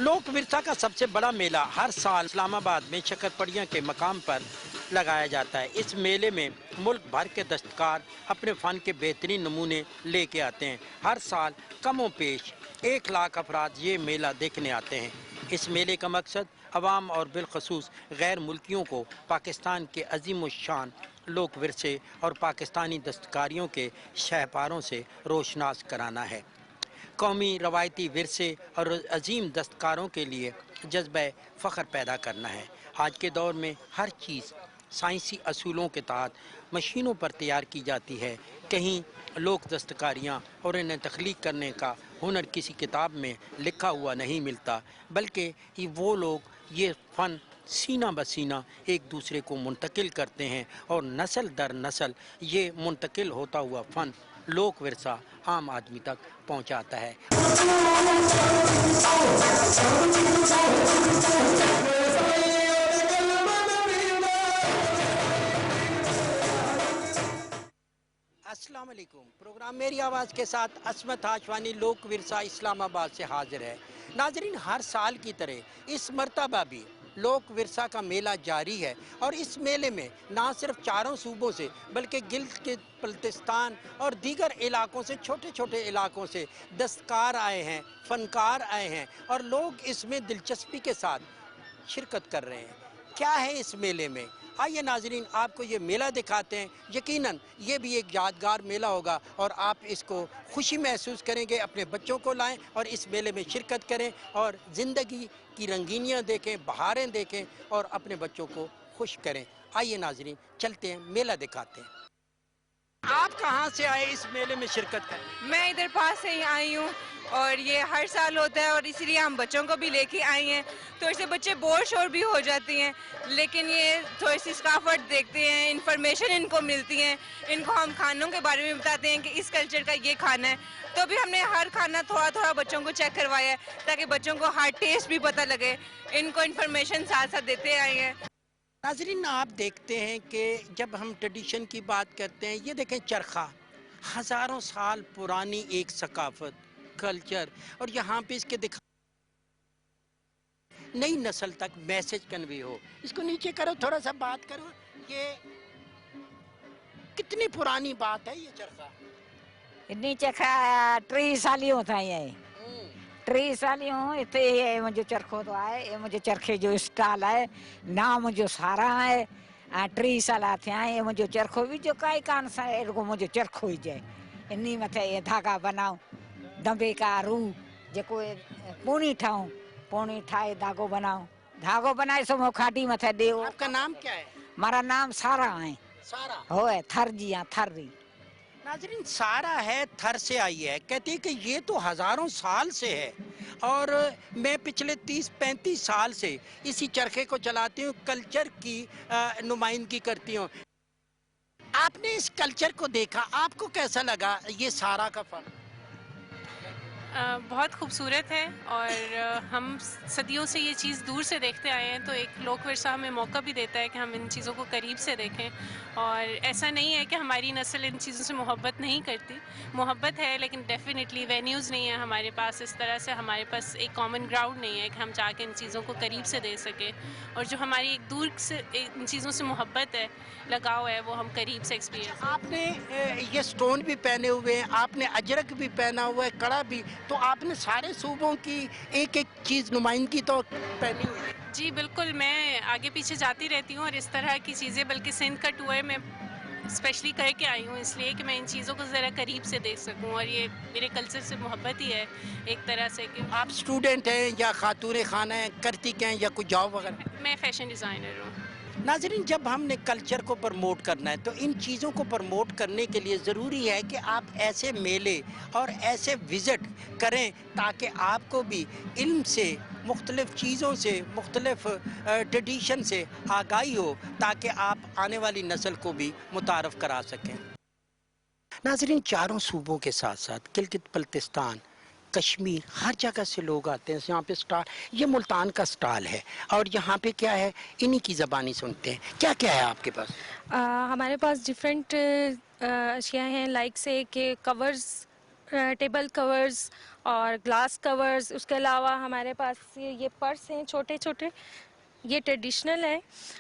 लोक विरसा का सबसे बड़ा मेला हर साल इस्लामाबाद में शक्करपड़ियाँ के मकाम पर लगाया जाता है। इस मेले में मुल्क भर के दस्तकार अपने फ़न के बेहतरीन नमूने लेके आते हैं। हर साल कमों पेश 1 लाख अफराद ये मेला देखने आते हैं। इस मेले का मकसद अवाम और बिलखसूस गैर मुल्कियों को पाकिस्तान के अजीम शान लोक विरसे और पाकिस्तानी दस्तकारियों के शहपारों से रोशनास कराना है। कौमी रवायती विरसे और अजीम दस्तकारों के लिए जज्बा फ़ख्र पैदा करना है। आज के दौर में हर चीज़ साइंसी असूलों के तहत मशीनों पर तैयार की जाती है। कहीं लोक दस्तकारियाँ और इन्हें तख्लीक करने का हुनर किसी किताब में लिखा हुआ नहीं मिलता, बल्कि वो लोग ये फ़न सीना बसीना एक दूसरे को मुंतकिल करते हैं और नस्ल दर नस्ल ये मुंतकिल होता हुआ फ़न लोक विरसा आम आदमी तक पहुंचाता है। अस्सलाम वालेकुम। प्रोग्राम मेरी आवाज़ के साथ असमत हाशवानी लोक विरसा इस्लामाबाद से हाजिर है। नाजरीन, हर साल की तरह इस मरतबा भी लोक विरसा का मेला जारी है और इस मेले में ना सिर्फ चारों सूबों से बल्कि गिल्गित बल्तिस्तान और दीगर इलाकों से, छोटे छोटे इलाकों से दस्तकार आए हैं, फ़नकार आए हैं और लोग इसमें दिलचस्पी के साथ शिरकत कर रहे हैं। क्या है इस मेले में? आइए नाजरीन, आपको ये मेला दिखाते हैं। यकीनन ये भी एक यादगार मेला होगा और आप इसको खुशी महसूस करेंगे। अपने बच्चों को लाएं और इस मेले में शिरकत करें और ज़िंदगी की रंगीनियाँ देखें, बहारें देखें और अपने बच्चों को खुश करें। आइए नाजरीन, चलते हैं, मेला दिखाते हैं। आप कहाँ से आए इस मेले में शिरकत करें? मैं इधर पास से ही आई हूँ और ये हर साल होता है और इसीलिए हम बच्चों को भी लेके आए हैं। थोड़े से बच्चे बोर शोर भी हो जाती हैं, लेकिन ये थोड़ी सी सकाफत देखते हैं, इन्फॉर्मेशन इनको मिलती है। इनको हम खानों के बारे में बताते हैं कि इस कल्चर का ये खाना है, तो भी हमने हर खाना थोड़ा थोड़ा बच्चों को चेक करवाया है ताकि बच्चों को हर टेस्ट भी पता लगे। इनको इन्फॉर्मेशन साथ साथ देते आए हैं। नाजरीन, आप देखते हैं कि जब हम ट्रेडिशन की बात करते हैं, ये देखें चरखा, हज़ारों साल पुरानी एक सकाफत, कल्चर, और यहाँ पे इसके दिखा नई नस्ल तक मैसेज कन्वे हो। इसको नीचे करो, थोड़ा सा बात करो। ये कितनी पुरानी बात है ये चरखा? नीचे 3 सालियों था ये 3 सालियों इतने ये मुझे चरखो तो आए, ये मुझे चरखे जो स्टाल है ना मुझे सारा है 3 साल आते हैं। ये मुझे चरखो भी जो काई कान सा है को मुझे चरखो ही जाए इन्हीं मथे ये धागा बनाऊं दंबे का रू जेको पूनी ठाऊं, पूनी ठाए धागो बनाऊं, धागो बनाए सो खाटी मथे दे। आपका नाम क्या है? मारा नाम सारा है। सारा हो है थर जी थर रही। नाजरीन, सारा है, थर से आई है। कहती है कि ये तो हज़ारों साल से है और मैं पिछले 30-35 साल से इसी चरखे को चलाती हूँ, कल्चर की नुमाइंदगी करती हूँ। आपने इस कल्चर को देखा, आपको कैसा लगा ये सारा का फन? बहुत खूबसूरत है और हम सदियों से ये चीज़ दूर से देखते आए हैं, तो एक लोक विरसा हमें मौका भी देता है कि हम इन चीज़ों को करीब से देखें। और ऐसा नहीं है कि हमारी नस्ल इन चीज़ों से मोहब्बत नहीं करती, मोहब्बत है, लेकिन डेफिनेटली वेन्यूज़ नहीं है हमारे पास इस तरह से, हमारे पास एक कॉमन ग्राउंड नहीं है कि हम जाके इन चीज़ों को करीब से दे सकें। और जो हमारी एक दूर से इन चीज़ों से मोहब्बत है, लगाव है, वो हम करीब से एक्सपीरियंस। आपने ये स्टोन भी पहने हुए हैं, आपने अजरक भी पहना हुआ है, कड़ा भी, तो आपने सारे सूबों की एक एक चीज़ नुमाइंदगी तो पहनी हुई है। जी बिल्कुल, मैं आगे पीछे जाती रहती हूँ और इस तरह की चीज़ें, बल्कि सिंध का टूर मैं स्पेशली करके आई हूँ इसलिए कि मैं इन चीज़ों को ज़रा करीब से देख सकूँ और ये मेरे कल्चर से मोहब्बत ही है एक तरह से। कि आप स्टूडेंट हैं या खातून खाना है, करती क्या हैं या कुछ जॉब वगैरह? मैं फ़ैशन डिज़ाइनर हूँ। नाज़रीन, जब हमने कल्चर को प्रमोट करना है तो इन चीज़ों को प्रमोट करने के लिए ज़रूरी है कि आप ऐसे मेले और ऐसे विज़िट करें ताकि आपको भी इल्म से, मुख्तलिफ़ चीज़ों से, मुख्तलिफ़ ट्रेडिशन से आगाही हो ताकि आप आने वाली नस्ल को भी मुतारफ़ करा सकें। नाज़रीन, चारों सूबों के साथ साथ गिलगित बल्तिस्तान, कश्मीर, हर जगह से लोग आते हैं। यहाँ पे स्टाल, ये मुल्तान का स्टाल है और यहाँ पे क्या है, इन्हीं की ज़बानी सुनते हैं। क्या क्या है आपके पास? हमारे पास डिफरेंट अशिया हैं, लाइक से कि कवर्स, टेबल कवर्स اور گلاس کورز. اس کے علاوہ ہمارے پاس یہ پرس ہیں چھوٹے چھوٹے, یہ ٹریڈیشنل ہے.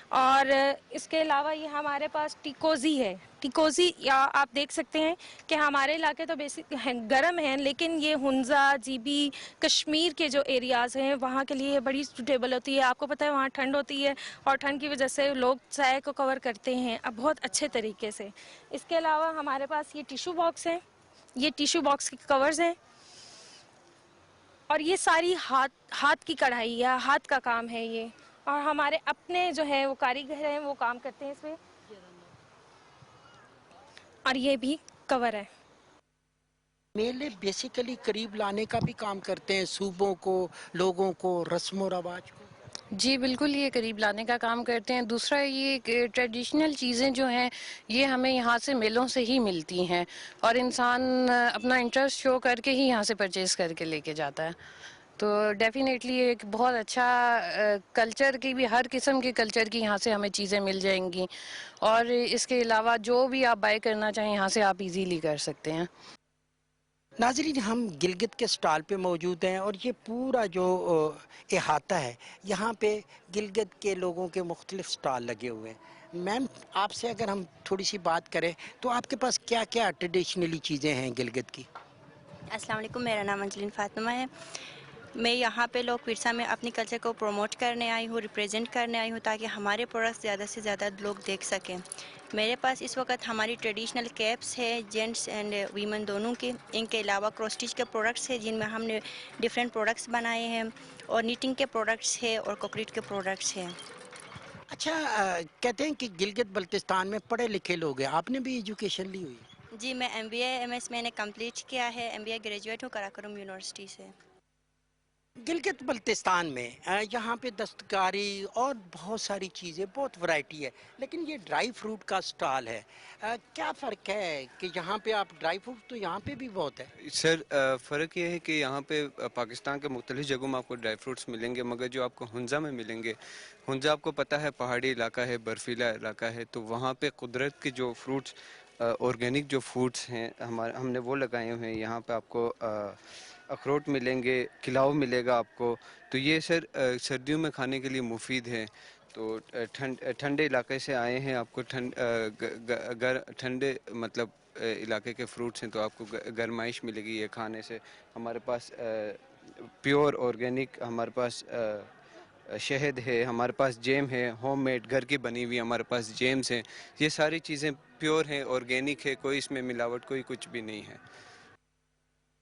اور اس کے علاوہ یہ ہمارے پاس ٹیکوزی ہے. ٹیکوزی یا آپ دیکھ سکتے ہیں کہ ہمارے علاقے تو بیسک گرم ہیں, لیکن یہ ہنزا, جی بی, کشمیر کے جو ایریاز ہیں وہاں کے لیے بڑی سوٹیبل ہوتی ہے. آپ کو پتہ ہے وہاں ٹھنڈ ہوتی ہے اور ٹھنڈ کی وجہ سے لوگ سائے کو کور کرتے ہیں اب بہت اچھے طریقے سے. اس کے علاوہ ہمارے پاس یہ ٹیشو باکس ہیں, یہ ٹیشو باکس کے کورز ہیں. اور یہ ساری ہاتھ کی کڑھائی ہے, ہاتھ کا کام ہے یہ. اور ہمارے اپنے جو ہے وہ کاریگر ہیں وہ کام کرتے ہیں اس میں. اور یہ بھی کور ہے. میلے بیسیکلی قریب لانے کا بھی کام کرتے ہیں صوبوں کو, لوگوں کو, رسم و رواج کو. جی بالکل, یہ قریب لانے کا کام کرتے ہیں. دوسرا یہ کہ ٹریڈیشنل چیزیں جو ہیں یہ ہمیں یہاں سے میلوں سے ہی ملتی ہیں, اور انسان اپنا انٹرسٹ شو کر کے ہی یہاں سے پرچیز کر کے لے کے جاتا ہے. تو ڈیفینیٹلی ایک بہت اچھا کلچر کی بھی, ہر قسم کے کلچر کی یہاں سے ہمیں چیزیں مل جائیں گی. اور اس کے علاوہ جو بھی آپ بائی کرنا چاہیں یہاں سے آپ ایزیلی کر سکتے ہیں. ناظرین, ہم گلگت کے سٹال پہ موجود ہیں اور یہ پورا جو احاطہ ہے یہاں پہ گلگت کے لوگوں کے مختلف سٹال لگے ہوئے ہیں. میم, آپ سے اگر ہم تھوڑی سی بات کریں تو آپ کے پاس کیا کیا ٹریڈیشنلی چیزیں ہیں گلگت کی؟ السلام علیکم, میرا نام انجلین فاطمہ ہے. میں یہاں پہ لوگ ورثہ میں اپنی کلچر کو پروموٹ کرنے آئی ہوں, ریپریزنٹ کرنے آئی ہوں, تاکہ ہمارے پروڈکٹس زیادہ سے زیادہ لوگ دیکھ سکیں. میرے پاس اس وقت ہماری ٹریڈیشنل کیپس ہے, جینٹس اینڈ ویمن دونوں کی. ان کے علاوہ کراس اسٹچ کے پروڈکٹس ہیں جن میں ہم نے ڈفرینٹ پروڈکٹس بنائے ہیں, اور نیٹنگ کے پروڈکٹس ہیں, اور کوکریٹ کے پروڈکٹس ہیں. اچھا, کہتے ہیں کہ گلگت بلتستان میں پڑھے لکھے لوگ ہیں, آپ نے بھی ایجوکیشن لی ہوئی؟ جی, میں MBA MS میں نے کمپلیٹ کیا ہے. MBA گریجویٹ ہوں قراقرم یونیورسٹی سے. گلگت بلتستان میں یہاں پہ دستکاری اور بہت ساری چیزیں, بہت ورائٹی ہے, لیکن یہ ڈرائی فروٹ کا سٹال ہے. کیا فرق ہے کہ یہاں پہ آپ ڈرائی فروٹ تو یہاں پہ بھی بہت ہے؟ سر, فرق یہ ہے کہ یہاں پہ پاکستان کے مختلف جگہوں میں آپ کو ڈرائی فروٹس ملیں گے, مگر جو آپ کو ہنزا میں ملیں گے, ہنزا آپ کو پتہ ہے پہاڑی علاقہ ہے, برفیلا علاقہ ہے, تو وہاں پہ قدرت کے جو فروٹس, آرگینک جو فروٹس ہیں ہم نے وہ لگائے ہوئے ہیں. یہاں پہ آپ کو اخروٹ ملیں گے, کلاؤ ملے گا آپ کو. تو یہ سر سردیوں میں کھانے کے لیے مفید ہے. تو ٹھنڈے علاقے سے آئے ہیں, آپ کو ٹھنڈے مطلب علاقے کے فروٹس ہیں, تو آپ کو گرمائش ملے گی یہ کھانے سے. ہمارے پاس پیور آرگینک, ہمارے پاس شہد ہے, ہمارے پاس جیم ہے, ہوم میڈ گھر کی بنی ہوئی ہمارے پاس جیمز ہیں. یہ ساری چیزیں پیور ہیں, آرگینک ہے, کوئی اس میں ملاوٹ کوئی کچھ بھی نہیں ہے.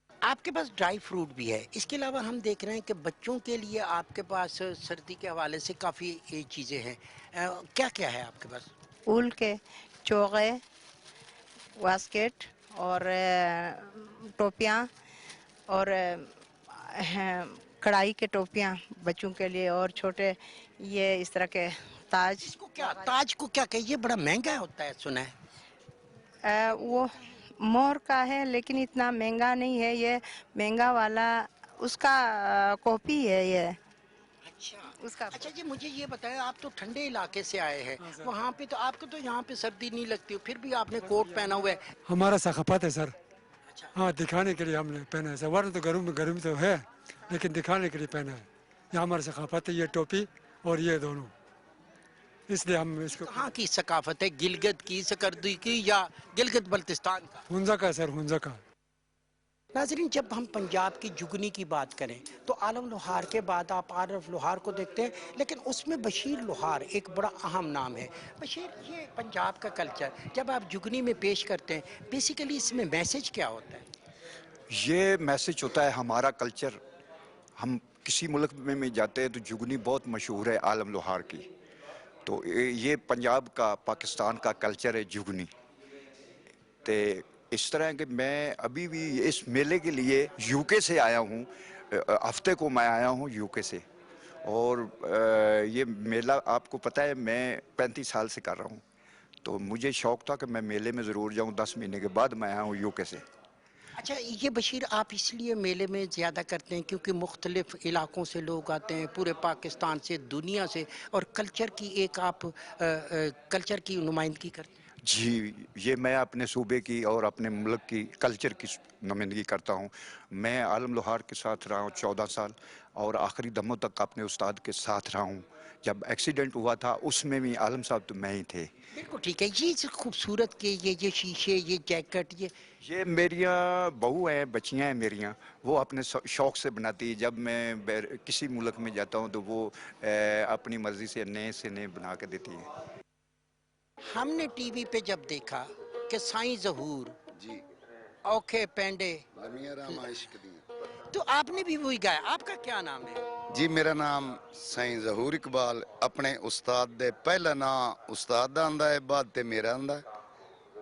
آپ کے پاس ڈرائی فروٹ بھی ہے, اس کے علاوہ ہم دیکھ رہے ہیں کہ بچوں کے لیے آپ کے پاس سردی کے حوالے سے کافی چیزیں ہیں. کیا کیا ہے آپ کے پاس؟ اول کے چوغے, واسکٹ, اور ٹوپیاں, اور کڑھائی کے ٹوپیاں بچوں کے لیے, اور چھوٹے یہ اس طرح کے تاج. تاج کو کیا کہ یہ بڑا مہنگا ہوتا ہے سنا ہے؟ وہ مور کا ہے, لیکن اتنا مہنگا نہیں ہے. یہ مہنگا والا اس کا کاپی ہے یہ. اچھا جی, مجھے یہ بتائیں, آپ تو ٹھنڈے علاقے سے آئے ہیں, وہاں پہ تو آپ کو تو یہاں پہ سردی نہیں لگتی, پھر بھی آپ نے کوٹ پہنا ہوا ہے. ہمارا ثقافت ہے سر, ہاں دکھانے کے لیے ہم نے پہنا ہے سر, ورنہ تو گرمی تو ہے, لیکن دکھانے کے لیے پہنا ہے. یہ ہماری ثقافت ہے, یہ ٹوپی اور یہ دونوں, اس لیے ہم اس کو. کہاں کی ثقافت ہے, گلگت کی, سکردو کی, یا گلگت بلتستان کا؟ ہنزا کا سر, ہنزا کا. ناظرین, جب ہم پنجاب کی جگنی کی بات کریں تو عالم لوہار کے بعد آپ عارف لوہار کو دیکھتے ہیں, لیکن اس میں بشیر لوہار ایک بڑا اہم نام ہے. بشیر, یہ پنجاب کا کلچر جب آپ جگنی میں پیش کرتے ہیں, بیسیکلی اس میں میسج کیا ہوتا ہے؟ یہ میسج ہوتا ہے ہمارا کلچر. ہم کسی ملک میں جاتے ہیں تو جگنی بہت مشہور ہے عالم لوہار کی. تو یہ پنجاب کا, پاکستان کا کلچر ہے جگنی. تے اس طرح کہ میں ابھی بھی اس میلے کے لیے یو کے سے آیا ہوں, ہفتے کو میں آیا ہوں یو کے سے. اور یہ میلہ آپ کو پتہ ہے میں 35 سال سے کر رہا ہوں, تو مجھے شوق تھا کہ میں میلے میں ضرور جاؤں. 10 مہینے کے بعد میں آیا ہوں یو کے سے. اچھا, یہ بشیر آپ اس لیے میلے میں زیادہ کرتے ہیں کیونکہ مختلف علاقوں سے لوگ آتے ہیں, پورے پاکستان سے, دنیا سے, اور کلچر کی ایک آپ کلچر کی نمائندگی کرتے ہیں. जी, ये मैं अपने सूबे की और अपने मुल्क की कल्चर की नुमाइंदगी करता हूँ। मैं आलम लोहार के साथ रहा हूँ 14 साल और आखिरी दमों तक अपने उस्ताद के साथ रहा हूँ। जब एक्सीडेंट हुआ था उसमें भी आलम साहब तो मैं ही थे। बिल्कुल ठीक है। ये जो खूबसूरत के ये शीशे, ये जैकेट, ये मेरियाँ बहू हैं, बच्चियाँ हैं मेरियाँ, वो अपने शौक से बनाती है। जब मैं किसी मुल्क में जाता हूँ तो वो अपनी मर्जी से नए बना के देती है। हमने टीवी पे जब देखा कि साईं ज़हूर जी औखे पेंडे लमिया रामा इश्क दी, तो आपने भी वही गाया। आपका क्या नाम है? जी मेरा नाम साईं ज़हूर इकबाल। अपने उस्ताद दे पहला नाम उस्ताद दा आंदा है, बाद ते मेरा आंदा है,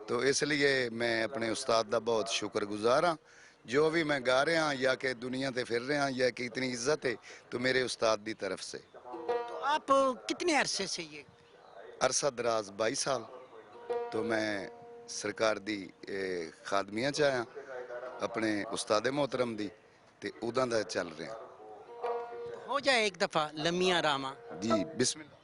तो इसलिए मैं अपने उस्ताद दा बहुत शुक्रगुजार हाँ। जो भी मैं गा रहा या कि दुनिया ते फिर रहा या कि इतनी इज्जत है तो मेरे उस्ताद दी तरफ से। तो आप कितने अरसे से ये? अरसा दराज 22 साल तो मैं सरकार दी खादमियां च आया अपने उस्ताद मोहतरम दी ते उदां दा चल रहा। हो जाए एक दफा लमिया रामा। जी बिस्मिल्लाह।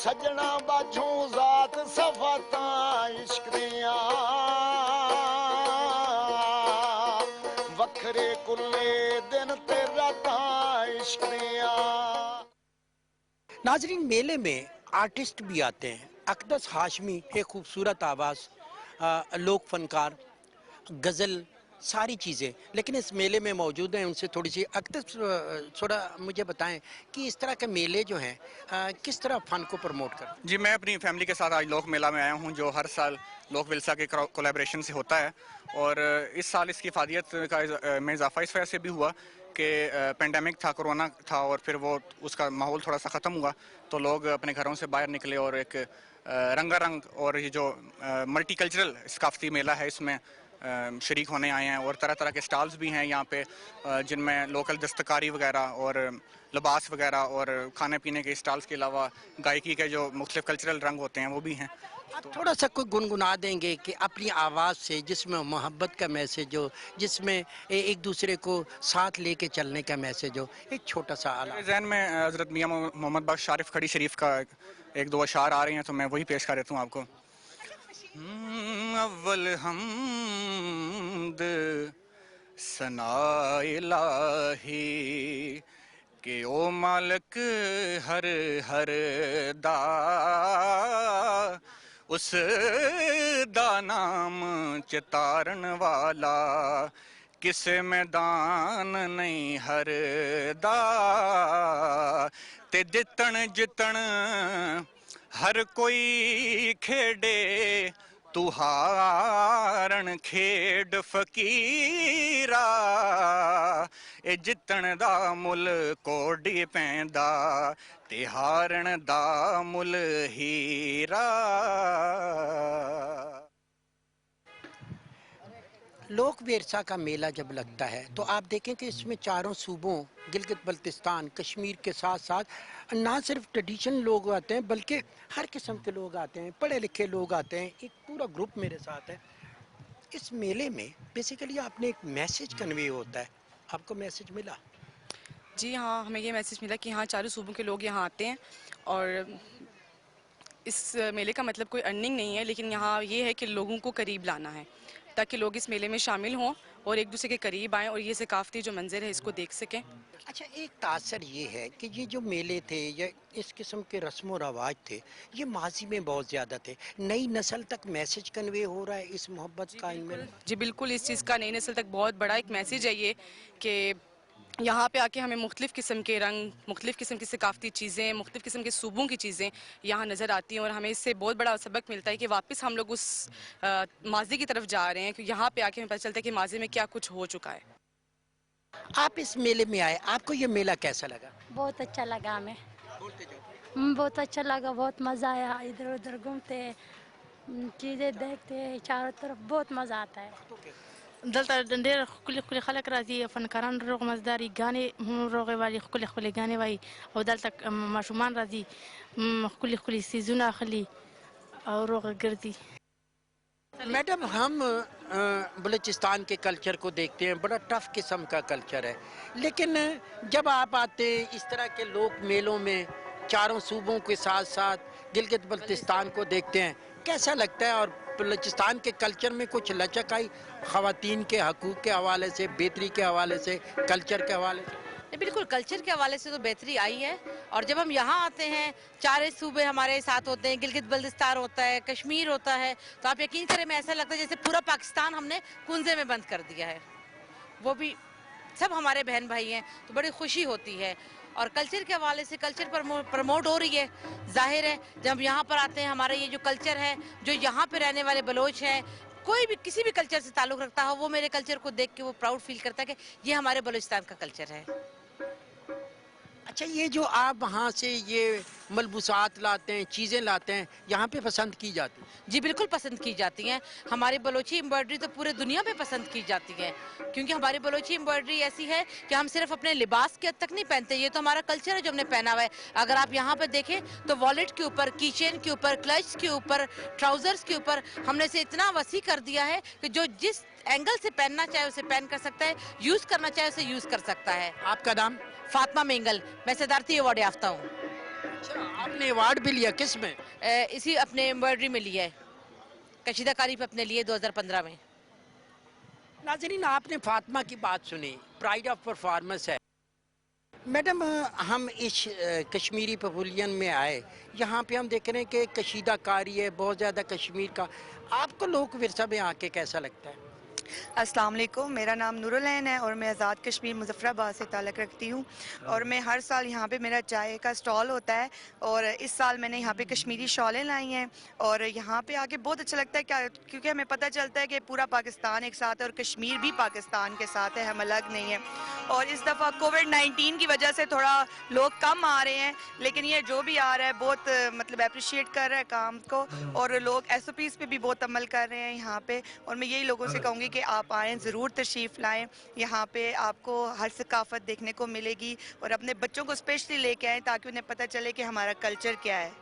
सजना बाझू जात सफाता इश्क दिया वखरे कुल्ले दिन ते राता इश्क दिया। नाजरीन, मेले में आर्टिस्ट भी आते हैं। अकदस हाशमी एक खूबसूरत आवाज़, लोक फनकार, गज़ल, सारी चीज़ें, लेकिन इस मेले में मौजूद हैं। उनसे थोड़ी सी अकदस थोड़ा मुझे बताएं कि इस तरह के मेले जो हैं किस तरह फ़न को प्रमोट करते हैं? जी मैं अपनी फैमिली के साथ आज लोक मेला में आया हूं, जो हर साल लोक विलसा के कोलैबोरेशन से होता है। और इस साल इसकी फ़ादियत का में इजाफा इस वजह से भी हुआ कि पेंडेमिक था, कोरोना था, और फिर वो उसका माहौल थोड़ा सा ख़त्म हुआ तो लोग अपने घरों से बाहर निकले और एक रंगारंग और ये जो मल्टी कल्चरल सकाफती मेला है इसमें शरीक होने आए हैं। और तरह तरह के स्टॉल्स भी हैं यहाँ पे जिनमें लोकल दस्तकारी वगैरह और लिबास वगैरह और खाने पीने के स्टॉल्स के अलावा गायकी के जो मुख्तलिफ कल्चरल रंग होते हैं वो भी हैं। आप थोड़ा सा कोई गुनगुना देंगे कि अपनी आवाज़ से, जिसमें मोहब्बत का मैसेज हो, जिसमें एक दूसरे को साथ लेके चलने का मैसेज हो, एक छोटा सा आला। मेरे ज़हन में हज़रत मियाँ मोहम्मद बख्श शारिफ खड़ी शरीफ का एक दो अशार आ रही हैं तो मैं वही पेश कर देता हूँ आपको। अव्वल हमद सना इलाही के ओ मालिक हर हर दा, उस दा नाम चितारन वाला किसे मैदान नहीं हर दा, ते जितन जितन हर कोई खेडे तू हारण खेड फकीरा, ए जितन दा मुल कोडी पैंदा ते हारण दा मुल हीरा। लोक विरसा का मेला जब लगता है तो आप देखें कि इसमें चारों सूबों गिलगित बल्तिस्तान कश्मीर के साथ साथ ना सिर्फ ट्रेडिशनल लोग आते हैं बल्कि हर किस्म के लोग आते हैं, पढ़े लिखे लोग आते हैं। एक पूरा ग्रुप मेरे साथ है। इस मेले में बेसिकली आपने एक मैसेज कन्वे होता है, आपको मैसेज मिला? जी हाँ, हमें ये मैसेज मिला कि हाँ चारों सूबों के लोग यहाँ आते हैं और इस मेले का मतलब कोई अर्निंग नहीं है, लेकिन यहाँ ये है कि लोगों को करीब लाना है ताकि लोग इस मेले में शामिल हों और एक दूसरे के करीब आएँ और ये सकाफती जो मंजर है इसको देख सकें। अच्छा, एक तासर ये है कि ये जो मेले थे या इस किस्म के रस्म व रवाज थे ये माजी में बहुत ज़्यादा थे। नई नस्ल तक मैसेज कन्वे हो रहा है इस मोहब्बत का इनमें। जी बिल्कुल, इस चीज़ का नई नस्ल तक बहुत बड़ा एक मैसेज है ये कि यहाँ पे आके हमें मुख्तलिफ़ किस्म के रंग, मुख्तलिफ़ किस्म की सकाफती चीज़ें, मुख्तलिफ़ किस्म के सूबों की चीज़ें यहाँ नज़र आती हैं और हमें इससे बहुत बड़ा सबक मिलता है कि वापस हम लोग उस माजी की तरफ जा रहे हैं कि यहाँ पे आके हमें पता चलता है कि माजी में क्या कुछ हो चुका है। आप इस मेले में आए, आपको ये मेला कैसा लगा? बहुत अच्छा लगा हमें। बहुत अच्छा लगा, बहुत मज़ा आया। इधर उधर घूमते हैं, चीज़ें देखते हैं, चारों तरफ बहुत मज़ा आता है. دلته ډېر ښکلي خلک راځي، فنکاران روغ مزداري ګانې هم روغې والی ښکلې ګانې وایي، او دلته ماشومان راځي ښکلي څیزونه اخلي او روغ ګرځي. मैडम हम बलूचिस्तान के कल्चर को देखते हैं, बड़ा टफ किस्म का कल्चर है, लेकिन जब आप आते हैं इस तरह के लोक मेलों में, चारों सूबों के साथ साथ गिलगित बल्तिस्तान को देखते हैं, कैसा लगता है? और बलूचिस्तान के कल्चर में कुछ लचक आई ख़वातीन के हकूक़ के हवाले से, बेहतरी के हवाले से, कल्चर के हवाले से? बिल्कुल, कल्चर के हवाले से तो बेहतरी आई है, और जब हम यहाँ आते हैं चारे सूबे हमारे साथ होते हैं, गिलगित बल्तिस्तान होता है, कश्मीर होता है, तो आप यकीन करें मैं ऐसा लगता है जैसे पूरा पाकिस्तान हमने कुंजे में बंद कर दिया है, वो भी सब हमारे बहन भाई हैं, तो बड़ी खुशी होती है. और कल्चर के हवाले से कल्चर प्रमोट हो रही है. जाहिर है जब यहाँ पर आते हैं हमारा ये जो कल्चर है, जो यहाँ पे रहने वाले बलोच हैं, कोई भी किसी भी कल्चर से ताल्लुक़ रखता हो, वो मेरे कल्चर को देख के वो प्राउड फील करता है कि ये हमारे बलूचिस्तान का कल्चर है. अच्छा, ये जो आप वहाँ से ये मलबूसात लाते हैं, चीज़ें लाते हैं, यहाँ पे पसंद की जाती हैं? जी बिल्कुल पसंद की जाती हैं. हमारी बलोची एम्ब्रॉयडरी तो पूरे दुनिया में पसंद की जाती है, क्योंकि हमारी बलोची एम्ब्रॉयडरी ऐसी है कि हम सिर्फ अपने लिबास के हद तक नहीं पहनते, ये तो हमारा कल्चर है जो हमने पहना हुआ है. अगर आप यहाँ पर देखें तो वॉलेट के ऊपर, की चेन के ऊपर, क्लच के ऊपर, ट्राउजर्स के ऊपर हमने इसे इतना वसी कर दिया है कि जो जिस एंगल से पहनना चाहे उसे पहन कर सकता है, यूज़ करना चाहे उसे यूज़ कर सकता है. आपका नाम? फातिमा मेंगल. मैं सदारती अवार्ड याफ्ता हूँ. अच्छा, आपने अवार्ड भी लिया? किस में? इसी अपने एम्ब्रॉयडरी में लिया है, कशीदाकारी पे अपने लिए 2015 में. नाज़रीन, आपने फातिमा की बात सुनी, प्राइड ऑफ परफॉर्मेंस है. मैडम, हम इस कश्मीरी पवेलियन में आए, यहाँ पे हम देख रहे हैं कि कशीदाकारी है बहुत ज़्यादा कश्मीर का. आपको लोक विरसा में आके कैसा लगता है? अस्सलाम वालेकुम, मेरा नाम नूरुलैन है और मैं आज़ाद कश्मीर मुज़फ़्फ़राबाद से ताल्लुक़ रखती हूँ, और मैं हर साल यहाँ पे मेरा चाय का स्टॉल होता है, और इस साल मैंने यहाँ पे कश्मीरी शॉलें लाई हैं, और यहाँ पे आके बहुत अच्छा लगता है क्या, क्योंकि हमें पता चलता है कि पूरा पाकिस्तान एक साथ है और कश्मीर भी पाकिस्तान के साथ है, हम अलग नहीं हैं. और इस दफ़ा कोविड-19 की वजह से थोड़ा लोग कम आ रहे हैं, लेकिन ये जो भी आ रहा है बहुत मतलब अप्रिशिएट कर रहा है काम को, और लोग SOPs पे भी बहुत अमल कर रहे हैं यहाँ पे. और मैं यही लोगों से कहूँगी कि आप आएँ, ज़रूर तशरीफ़ लाएँ. यहाँ पे आपको हर सकाफ़त देखने को मिलेगी, और अपने बच्चों को स्पेशली लेके आएँ ताकि उन्हें पता चले कि हमारा कल्चर क्या है.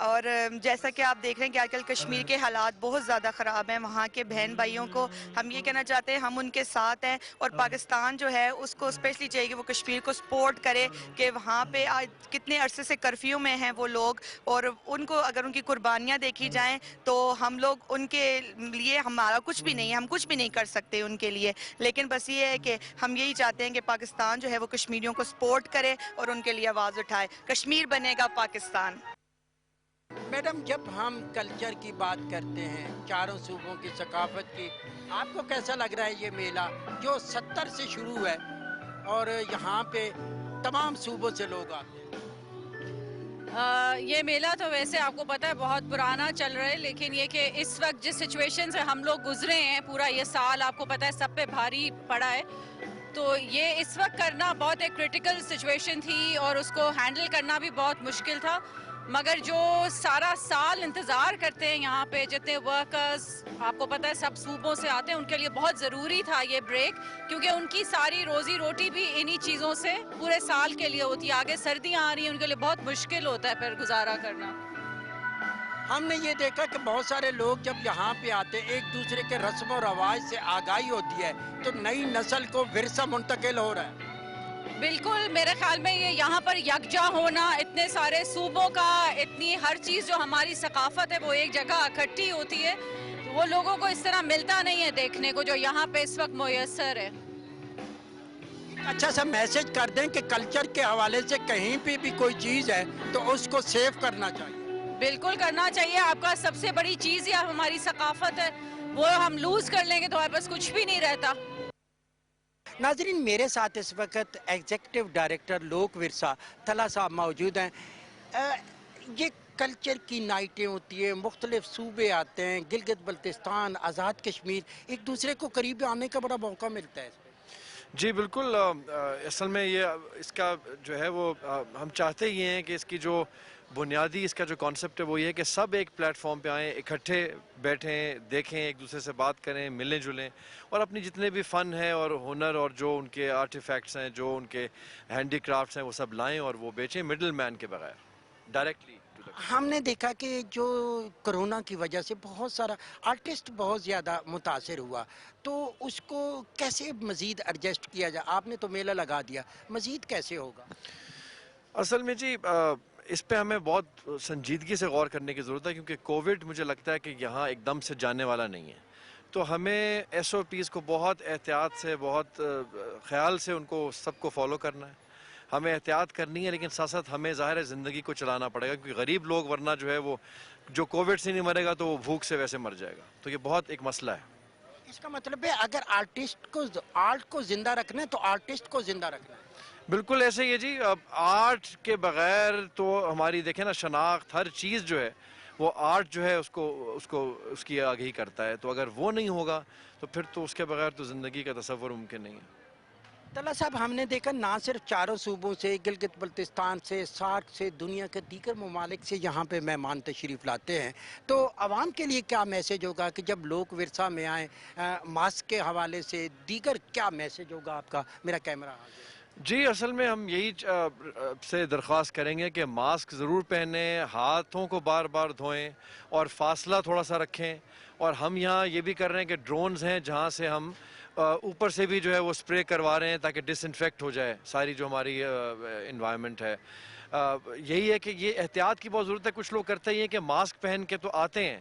और जैसा कि आप देख रहे हैं कि आजकल कश्मीर के हालात बहुत ज़्यादा ख़राब हैं, वहाँ के बहन भाइयों को हम ये कहना चाहते हैं हम उनके साथ हैं, और पाकिस्तान जो है उसको स्पेशली चाहिए कि वो कश्मीर को सपोर्ट करे, कि वहाँ पे आज कितने अरसे से कर्फ्यू में हैं वो लोग, और उनको अगर उनकी कुर्बानियाँ देखी जाएँ तो हम लोग उनके लिए, हमारा कुछ भी नहीं है, हम कुछ भी नहीं कर सकते उनके लिए, लेकिन बस ये है कि हम यही चाहते हैं कि पाकिस्तान जो है वो कश्मीरियों को सपोर्ट करे और उनके लिए आवाज़ उठाए. कश्मीर बनेगा पाकिस्तान. मैडम, जब हम कल्चर की बात करते हैं, चारों सूबों की सकाफत की, आपको कैसा लग रहा है ये मेला जो 70 से शुरू है और यहाँ पे तमाम सूबों से लोग आते हैं? ये मेला तो वैसे आपको पता है बहुत पुराना चल रहा है, लेकिन ये कि इस वक्त जिस सिचुएशन से हम लोग गुजरे हैं, पूरा ये साल आपको पता है सब पे भारी पड़ा है, तो ये इस वक्त करना बहुत एक क्रिटिकल सिचुएशन थी और उसको हैंडल करना भी बहुत मुश्किल था. मगर जो सारा साल इंतज़ार करते हैं यहाँ पे, जितने वर्कर्स आपको पता है सब सूबों से आते हैं, उनके लिए बहुत ज़रूरी था ये ब्रेक, क्योंकि उनकी सारी रोज़ी रोटी भी इन्हीं चीज़ों से पूरे साल के लिए होती है. आगे सर्दियाँ आ रही हैं, उनके लिए बहुत मुश्किल होता है फिर गुजारा करना. हमने ये देखा कि बहुत सारे लोग जब यहाँ पे आते हैं, एक दूसरे के रस्म और रवाज से आगाही होती है, तो नई नस्ल को विरसा मुंतकिल हो रहा है. बिल्कुल, मेरे ख्याल में ये यहाँ पर यकजा होना, इतने सारे सूबों का, इतनी हर चीज़ जो हमारी सकाफत है वो एक जगह इकट्ठी होती है, वो लोगों को इस तरह मिलता नहीं है देखने को जो यहाँ पे इस वक्त मुयस्सर है. अच्छा सा मैसेज कर दें कि कल्चर के हवाले से कहीं पे भी कोई चीज़ है तो उसको सेव करना चाहिए. बिल्कुल करना चाहिए. आपका सबसे बड़ी चीज़ या हमारी सकाफत है, वो हम लूज़ कर लेंगे तो हमारे पास कुछ भी नहीं रहता. नाजरीन, मेरे साथ इस वक्त एग्जीक्यूटिव डायरेक्टर लोक विरसा तला साहब मौजूद हैं. ये कल्चर की नाइटें होती हैं, मुख्तलिफ सूबे आते हैं, गिलगित बल्तिस्तान, आज़ाद कश्मीर, एक दूसरे को करीब आने का बड़ा मौका मिलता है. जी बिल्कुल, असल में ये इसका जो है वो हम चाहते ही हैं कि इसकी जो بنیادی اس کا جو کانسیپٹ ہے وہ یہ ہے کہ سب ایک پلیٹ فارم پہ آئیں, اکٹھے بیٹھیں, دیکھیں, ایک دوسرے سے بات کریں, ملیں جلیں, اور اپنی جتنے بھی فن ہیں اور ہنر اور جو ان کے آرٹیفیکٹس ہیں, جو ان کے ہینڈی کرافٹس ہیں, وہ سب لائیں اور وہ بیچیں مڈل مین کے بغیر, ڈائریکٹلی. ہم نے دیکھا کہ جو کرونا کی وجہ سے بہت سارا آرٹسٹ بہت زیادہ متاثر ہوا, تو اس کو کیسے مزید ایڈجسٹ کیا جائے؟ آپ نے تو میلہ لگا دیا, مزید کیسے ہوگا؟ اصل میں جی اس پہ ہمیں بہت سنجیدگی سے غور کرنے کی ضرورت ہے, کیونکہ کووڈ مجھے لگتا ہے کہ یہاں ایک دم سے جانے والا نہیں ہے. تو ہمیں ایس او پیز کو بہت احتیاط سے, بہت خیال سے ان کو سب کو فالو کرنا ہے. ہمیں احتیاط کرنی ہے, لیکن ساتھ ساتھ ہمیں ظاہر ہے زندگی کو چلانا پڑے گا, کیونکہ غریب لوگ ورنہ جو ہے وہ جو کووڈ سے نہیں مرے گا تو وہ بھوک سے ویسے مر جائے گا. تو یہ بہت ایک مسئلہ ہے. اس کا مطلب ہے اگر آرٹ کو زندہ رکھنا ہے تو آرٹسٹ کو زندہ رکھنا ہے. بالکل ایسے ہی ہے جی. اب آرٹ کے بغیر تو ہماری دیکھیں نا شناخت, ہر چیز جو ہے وہ آرٹ جو ہے اس کی آگہی کرتا ہے. تو اگر وہ نہیں ہوگا تو پھر تو اس کے بغیر تو زندگی کا تصور ممکن نہیں ہے. طلعت صاحب, ہم نے دیکھا نہ صرف چاروں صوبوں سے, گلگت بلتستان سے, سارک سے, دنیا کے دیگر ممالک سے یہاں پہ مہمان تشریف لاتے ہیں, تو عوام کے لیے کیا میسیج ہوگا کہ جب لوک ورثہ میں آئیں, ماسک کے حوالے سے دیگر کیا میسیج ہوگا آپ کا؟ میرا کیمرہ جی اصل میں ہم یہی سے درخواست کریں گے کہ ماسک ضرور پہنیں, ہاتھوں کو بار بار دھوئیں اور فاصلہ تھوڑا سا رکھیں. اور ہم یہاں یہ بھی کر رہے ہیں کہ ڈرونز ہیں جہاں سے ہم اوپر سے بھی جو ہے وہ سپرے کروا رہے ہیں تاکہ ڈس انفیکٹ ہو جائے ساری جو ہماری انوائرمنٹ ہے. یہی ہے کہ یہ احتیاط کی بہت ضرورت ہے. کچھ لوگ کرتے ہی ہیں کہ ماسک پہن کے تو آتے ہیں,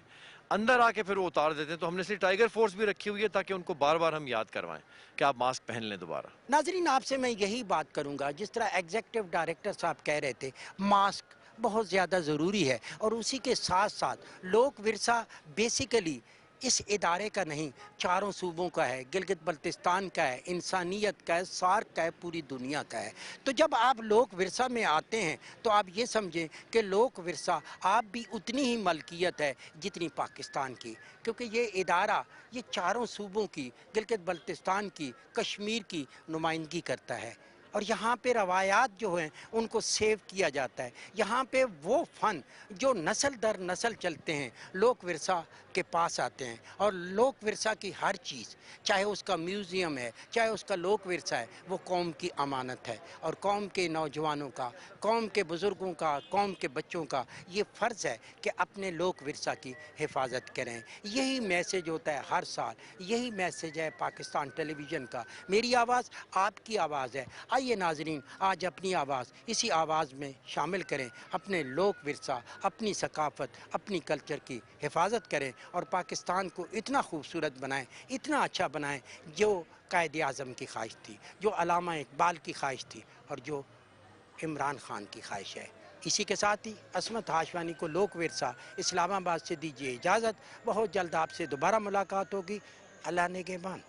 اندر آ کے پھر وہ اتار دیتے ہیں. تو ہم نے اس لیے ٹائیگر فورس بھی رکھی ہوئی ہے تاکہ ان کو بار بار ہم یاد کروائیں کہ آپ ماسک پہن لیں دوبارہ. ناظرین, آپ سے میں یہی بات کروں گا, جس طرح ایگزیکٹو ڈائریکٹر صاحب کہہ رہے تھے ماسک بہت زیادہ ضروری ہے, اور اسی کے ساتھ ساتھ لوک ورثہ بیسیکلی اس ادارے کا نہیں, چاروں صوبوں کا ہے, گلگت بلتستان کا ہے, انسانیت کا ہے, سارک کا ہے, پوری دنیا کا ہے. تو جب آپ لوک ورثہ میں آتے ہیں تو آپ یہ سمجھیں کہ لوک ورثہ آپ بھی اتنی ہی ملکیت ہے جتنی پاکستان کی, کیونکہ یہ ادارہ یہ چاروں صوبوں کی, گلگت بلتستان کی, کشمیر کی نمائندگی کرتا ہے. اور یہاں پہ روایات جو ہیں ان کو سیو کیا جاتا ہے. یہاں پہ وہ فن جو نسل در نسل چلتے ہیں لوک ورثہ کے پاس آتے ہیں, اور لوک ورثہ کی ہر چیز, چاہے اس کا میوزیم ہے, چاہے اس کا لوک ورثہ ہے, وہ قوم کی امانت ہے. اور قوم کے نوجوانوں کا, قوم کے بزرگوں کا, قوم کے بچوں کا یہ فرض ہے کہ اپنے لوک ورثہ کی حفاظت کریں. یہی میسیج ہوتا ہے ہر سال, یہی میسیج ہے پاکستان ٹیلی ویژن کا. میری آواز آپ کی آواز ہے. آئیے ناظرین, آج اپنی آواز اسی آواز میں شامل کریں, اپنے لوک ورثہ, اپنی ثقافت, اپنی کلچر کی حفاظت کریں, اور پاکستان کو اتنا خوبصورت بنائیں, اتنا اچھا بنائیں جو قائد اعظم کی خواہش تھی, جو علامہ اقبال کی خواہش تھی, اور جو عمران خان کی خواہش ہے. اسی کے ساتھ ہی عصمت ہاشوانی کو لوک ورثہ اسلام آباد سے دیجیے اجازت. بہت جلد آپ سے دوبارہ ملاقات ہوگی. اللہ نگہبان.